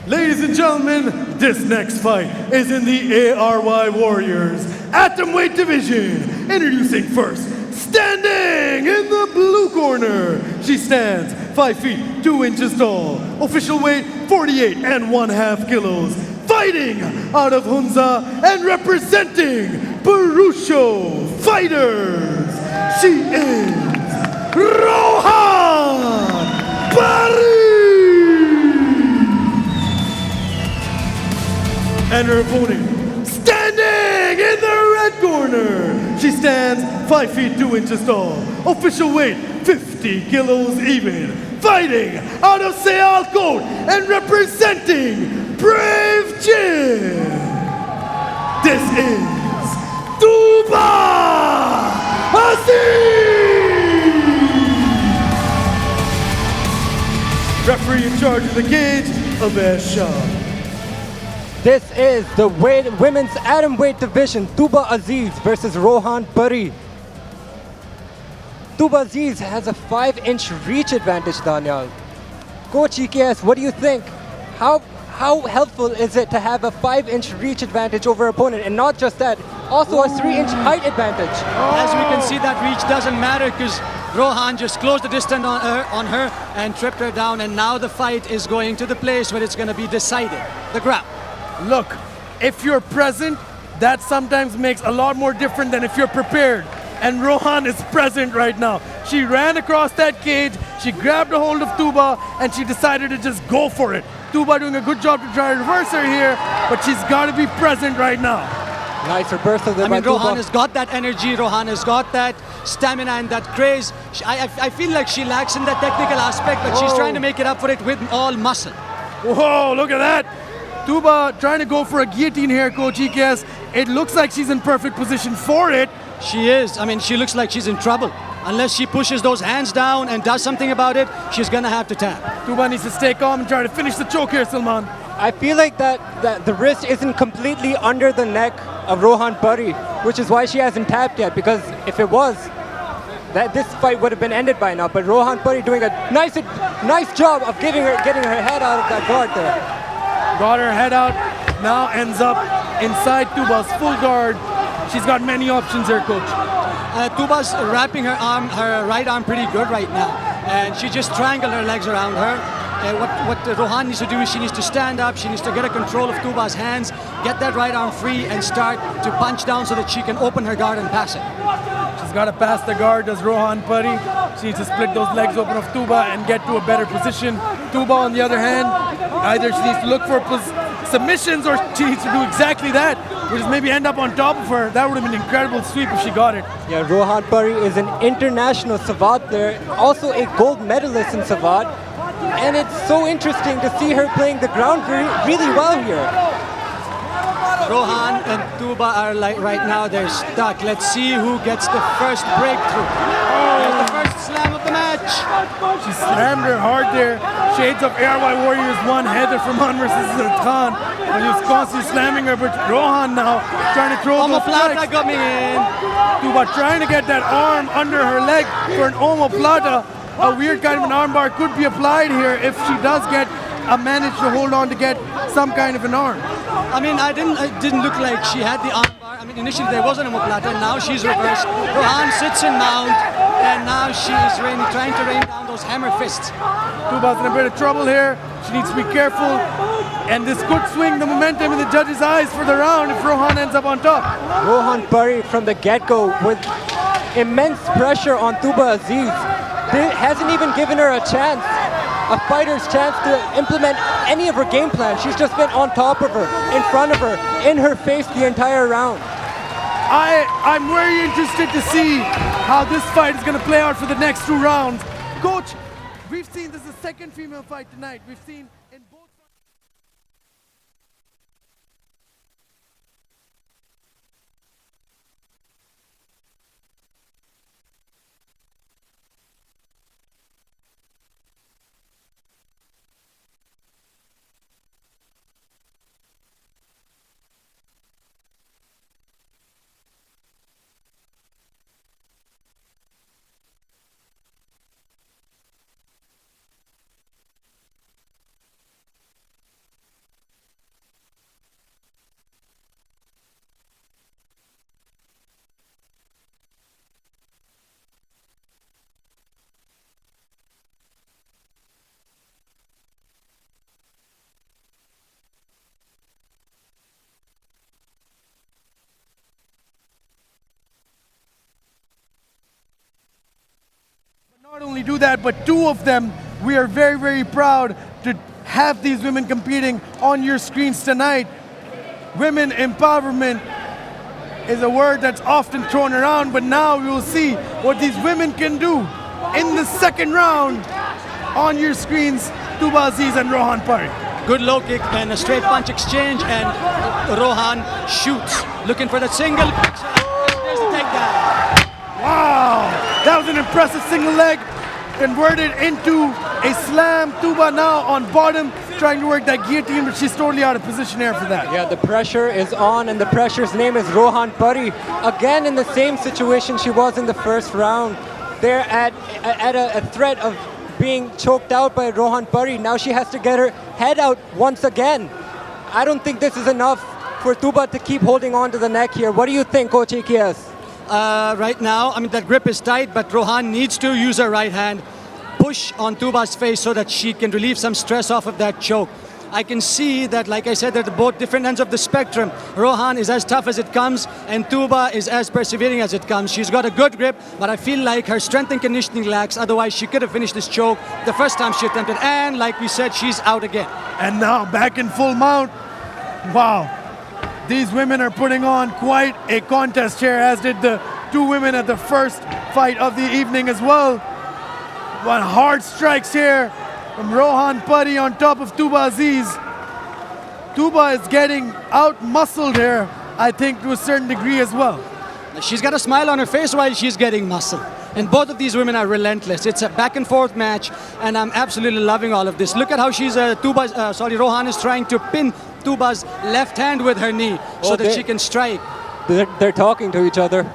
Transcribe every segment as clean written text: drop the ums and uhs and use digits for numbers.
Ladies and gentlemen, this next fight is in the ARY Warriors Atomweight Division. Introducing first, standing in the blue corner. She stands 5 feet 2 inches tall. Official weight 48.5 kilos. Fighting out of Hunza and representing Barusho Fighters. She is Rohan Pari. And her opponent, standing in the red corner. She stands 5 feet 2 inches tall. Official weight 50 kilos even. Fighting out of Sealcote and representing Brave Gym. This is Tuba Aziz. Referee in charge of the cage, Aziz. This is the women's atomweight division, Tuba Aziz versus Rohan Pari. Tuba Aziz has a 5-inch reach advantage, Daniel. Coach EKS, what do you think? How helpful is it to have a 5-inch reach advantage over opponent, and not just that, also a 3-inch height advantage? As we can see, that reach doesn't matter because Rohan just closed the distance on her and tripped her down, and now the fight is going to the place where it's going to be decided, the ground. Look, if you're present, that sometimes makes a lot more different than if you're prepared. And Rohan is present right now. She ran across that cage, she grabbed a hold of Tuba, and she decided to just go for it. Tuba doing a good job to try to reverse her here, but she's got to be present right now. Nice reversal there by Tuba. Rohan has got that energy, Rohan has got that stamina and that craze. I feel like she lacks in that technical aspect, but she's trying to make it up for it with all muscle. Whoa, look at that. Tuba trying to go for a guillotine here, Coach EKS. It looks like she's in perfect position for it. She is. I mean, she looks like she's in trouble. Unless she pushes those hands down and does something about it, she's gonna have to tap. Tuba needs to stay calm and try to finish the choke here, Salman. I feel like that the wrist isn't completely under the neck of Rohan Pari, which is why she hasn't tapped yet, because if it was, this fight would have been ended by now. But Rohan Pari doing a nice job of getting her head out of that guard there. Got her head out, now ends up inside Tuba's full guard. She's got many options here, Coach. Tuba's wrapping her right arm pretty good right now. And she just triangled her legs around her. What Rohan needs to do is she needs to stand up, she needs to get a control of Tuba's hands, get that right arm free and start to punch down so that she can open her guard and pass it. She's got to pass the guard, does Rohan Pari. She needs to split those legs open of Tuba and get to a better position. Tuba, on the other hand, either she needs to look for submissions or she needs to do exactly that, which is maybe end up on top of her. That would have been an incredible sweep if she got it. Yeah, Rohan Pari is an international savate there, also a gold medalist in savate. And it's so interesting to see her playing the ground really well here. Rohan and Tuba are like right now, they're stuck. Let's see who gets the first breakthrough. There's the first slam of the match. She slammed her hard there. Shades of ARY Warriors 1, Heather from Han versus Khan. But he was constantly slamming her, but Rohan now trying to throw those strikes. coming in. Tuba trying to get that arm under her leg for an omoplata. A weird kind of an armbar could be applied here if she does manage to hold on to get some kind of an arm. I mean, it didn't look like she had the armbar. I mean, initially there was an omoplata, and now she's reversed. Rohan sits in mount, and now she is trying to rain down those hammer fists. Tuba's in a bit of trouble here. She needs to be careful, and this could swing the momentum in the judges' eyes for the round if Rohan ends up on top. Rohan Pari from the get-go with immense pressure on Tuba Aziz. Hasn't even given her a chance, a fighter's chance to implement any of her game plan. She's just been on top of her, in front of her, in her face the entire round. I'm very interested to see how this fight is going to play out for the next 2 rounds. Coach, we've seen this is the second female fight tonight. We've seen in both do that, but two of them, we are very, very proud to have these women competing on your screens tonight. Women empowerment is a word that's often thrown around, but now we will see what these women can do in the second round. On your screens, Tuba Aziz and Rohan Pari. Good low kick and a straight punch exchange, and Rohan shoots, looking for the single. There's the takedown. Wow, that was an impressive single leg, converted into a slam. Tuba now on bottom, trying to work that guillotine, but she's totally out of position there for that. Yeah, the pressure is on, and the pressure's name is Rohan Pari. Again, in the same situation she was in the first round. They're at a threat of being choked out by Rohan Pari. Now she has to get her head out once again. I don't think this is enough for Tuba to keep holding on to the neck here. What do you think, Coach AKS? Right now, I mean, that grip is tight, but Rohan needs to use her right hand, push on Tuba's face so that she can relieve some stress off of that choke. I can see that, like I said, they're both different ends of the spectrum. Rohan is as tough as it comes, and Tuba is as persevering as it comes. She's got a good grip, but I feel like her strength and conditioning lacks. Otherwise, she could have finished this choke the first time she attempted. And like we said, she's out again. And now back in full mount. Wow. These women are putting on quite a contest here, as did the two women at the first fight of the evening as well. One hard strikes here from Rohan Pari on top of Tuba Aziz. Tuba is getting out-muscled here, I think, to a certain degree as well. She's got a smile on her face while she's getting muscle. And both of these women are relentless. It's a back and forth match, and I'm absolutely loving all of this. Look at how she's Rohan is trying to pin Tuba's left hand with her knee so that she can strike. They're talking to each other.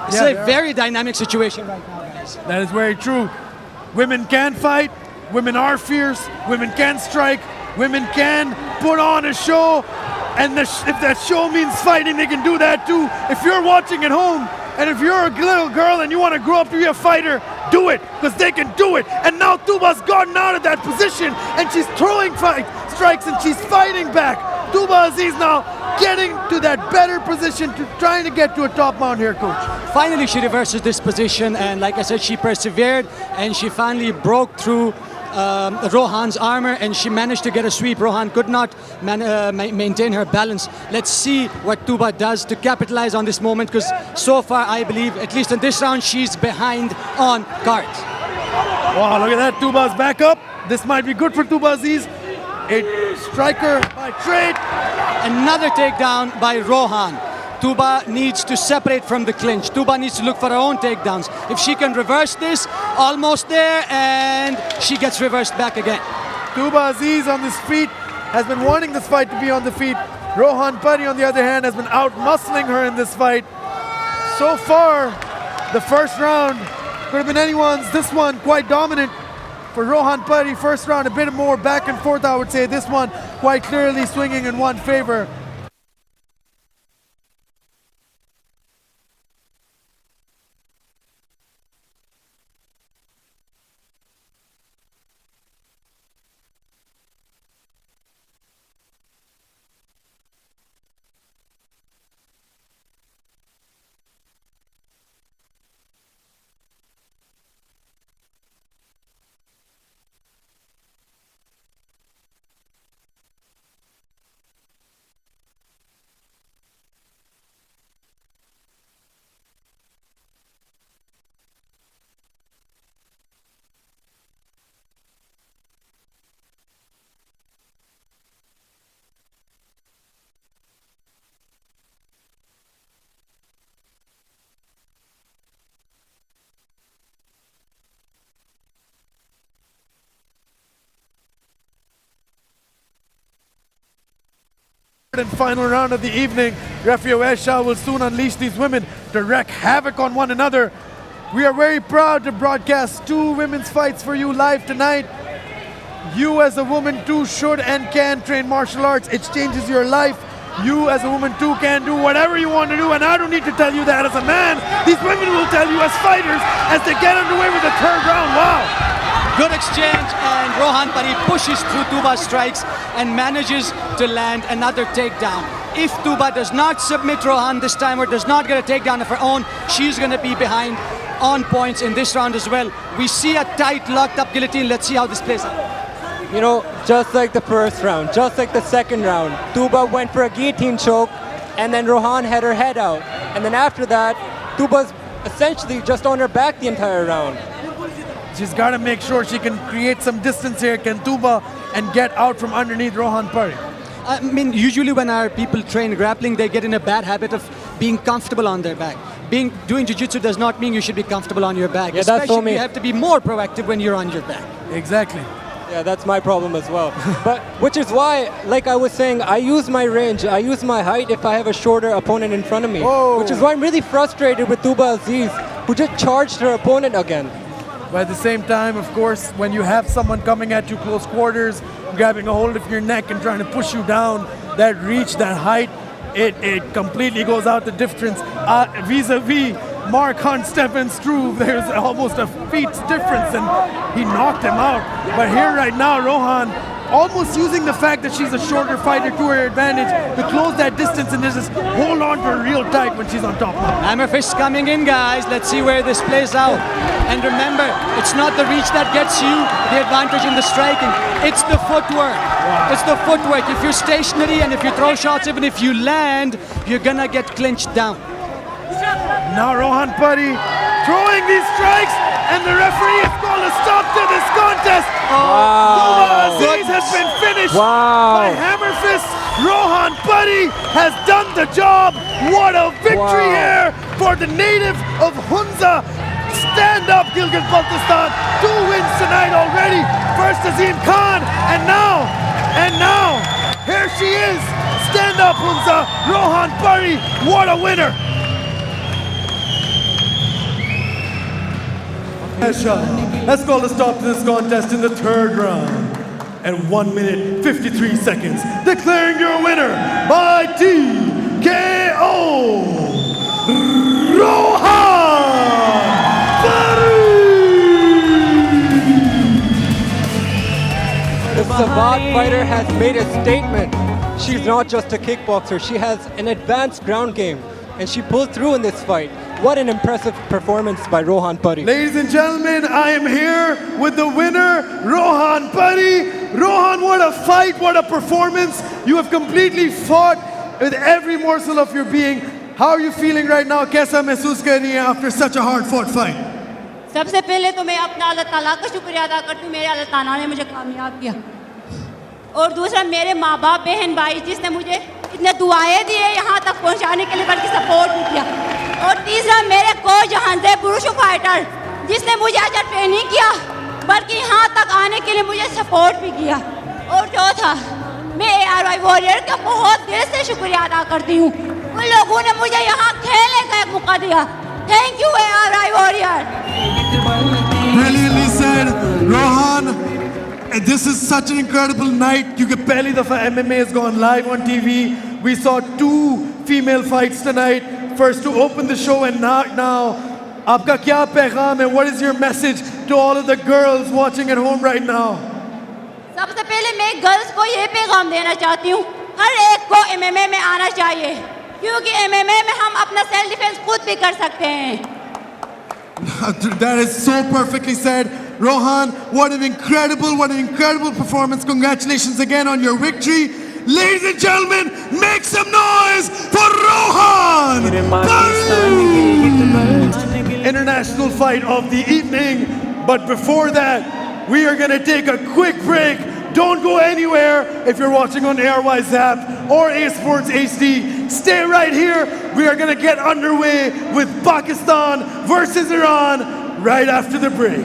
It's a very dynamic situation right now, guys. That is very true. Women can fight, women are fierce, women can strike, women can put on a show, and if that show means fighting, they can do that too. If you're watching at home, and if you're a little girl and you want to grow up to be a fighter, do it, because they can do it. And now Tuba's gotten out of that position, and she's throwing strikes, and she's fighting back. Tuba Aziz now getting to that better position, to trying to get to a top mount here, Coach. Finally, she reverses this position, and like I said, she persevered, and she finally broke through Rohan's armor, and she managed to get a sweep. Rohan could not maintain her balance. Let's see what Tuba does to capitalize on this moment, because so far, I believe, at least in this round, she's behind on cards. Wow, look at that. Tuba's back up. This might be good for Tuba Aziz. A striker by trade. Another takedown by Rohan. Tuba needs to separate from the clinch. Tuba needs to look for her own takedowns. If she can reverse this, almost there, and she gets reversed back again. Tuba Aziz on his feet has been wanting this fight to be on the feet. Rohan Pari, on the other hand, has been out-muscling her in this fight. So far, the first round could have been anyone's. This one quite dominant for Rohan Pari. First round a bit more back and forth, I would say. This one quite clearly swinging in one favor. And final round of the evening. Referee Aisha will soon unleash these women to wreak havoc on one another. We are very proud to broadcast two women's fights for you live tonight. You as a woman too should and can train martial arts. It changes your life. You as a woman too can do whatever you want to do, and I don't need to tell you that as a man. These women will tell you as fighters as they get underway with the third round. Wow. Good exchange, and Rohan Pari pushes through Tuba's strikes and manages to land another takedown. If Tuba does not submit Rohan this time, or does not get a takedown of her own, she's going to be behind on points in this round as well. We see a tight, locked up guillotine. Let's see how this plays out. You know, just like the first round, just like the second round, Tuba went for a guillotine choke, and then Rohan had her head out. And then after that, Tuba's essentially just on her back the entire round. She's got to make sure she can create some distance here, can Tuba, and get out from underneath Rohan Pari. I mean, usually when our people train grappling, they get in a bad habit of being comfortable on their back. Doing jiu-jitsu does not mean you should be comfortable on your back. Yeah, that's Especially for me. you have to be more proactive when you're on your back. Exactly. Yeah, that's my problem as well. But which is why, like I was saying, I use my range, I use my height if I have a shorter opponent in front of me. Whoa. Which is why I'm really frustrated with Tuba Aziz, who just charged her opponent again. But at the same time, of course, when you have someone coming at you close quarters, grabbing a hold of your neck and trying to push you down, that reach, that height, it completely goes out the difference. Vis-a-vis Mark Hunt, Stefan Struve, there's almost a feet's difference, and he knocked him out. But here right now, Rohan almost using the fact that she's a shorter fighter to her advantage to close that distance and just hold on to her real tight when she's on top now. Hammer fist coming in, guys. Let's see where this plays out. And remember, it's not the reach that gets you the advantage in the striking. It's the footwork. Wow. It's the footwork. If you're stationary and if you throw shots, even if you land, you're gonna get clinched down. Now Rohan Pari throwing these strikes, and the referee has called a stop to this contest. Tuba Aziz has been finished by hammer fist. Rohan Pari has done the job. What a victory here for the native of Hunza. Stand up, Gilgit-Baltistan. 2 wins tonight already. First Azim Khan, and now, here she is. Stand up, Hunza. Rohan Pari, what a winner. Let's call a stop to this contest in the third round. At 1 minute, 53 seconds, declaring your winner by TKO, Rohan Pari! The Savate fighter has made a statement. She's not just a kickboxer, she has an advanced ground game, and she pulled through in this fight. What an impressive performance by Rohan Pari. Ladies and gentlemen, I am here with the winner, Rohan Pari. Rohan, what a fight, what a performance. You have completely fought with every morsel of your being. How are you feeling right now? Kaisa महसूस कर रही हैं after such a hard-fought fight? सबसे पहले तो मैं अपना अल्लाह ताला का शुक्रिया अदा करती हूँ, मेरे अल्लाह ताला ने मुझे कामयाब किया। और दूसरा मेरे माँ बाप, बहन, भाई, जिसने मुझे इतने दुआएं दिए यहाँ तक पहुँचाने के लिए, बल्कि सपोर्ट भी किया। और तीसरा मेरे कोच जहांजे पुरुष फाइटर, जिसने मुझे आज ट्रेनिंग किया, बल्कि यहाँ तक आने के लिए मुझे सपोर्ट भी किया। और चौथा, मैं ARY वॉरियर का बहुत दिल से शुक्रिया अदा करती हूँ। उन लोगों ने मुझे यहाँ खेलने का एक मौका दिया। Thank you ARY warrior. Brilliantly said, Rohan. This is such an incredible night. क्योंकि पहली दफा MMA has gone live on TV. We saw 2 female fights tonight. First to open the show and now. आपका क्या पैगाम है? What is your message to all of the girls watching at home right now? सबसे पहले मैं girls को ये पैगाम देना चाहती हूँ, हर एक को MMA में आना चाहिए, क्योंकि MMA में हम अपना सेल्फ डिफेंस खुद भी कर सकते हैं। That is so perfectly said. Rohan, what an incredible performance. Congratulations again on your victory. Ladies and gentlemen, make some noise for Rohan Pari! International fight of the evening. But before that, we are going to take a quick break. Don't go anywhere if you're watching on ARY Zap or A Sports HD. Stay right here. We are going to get underway with Pakistan versus Iran right after the break.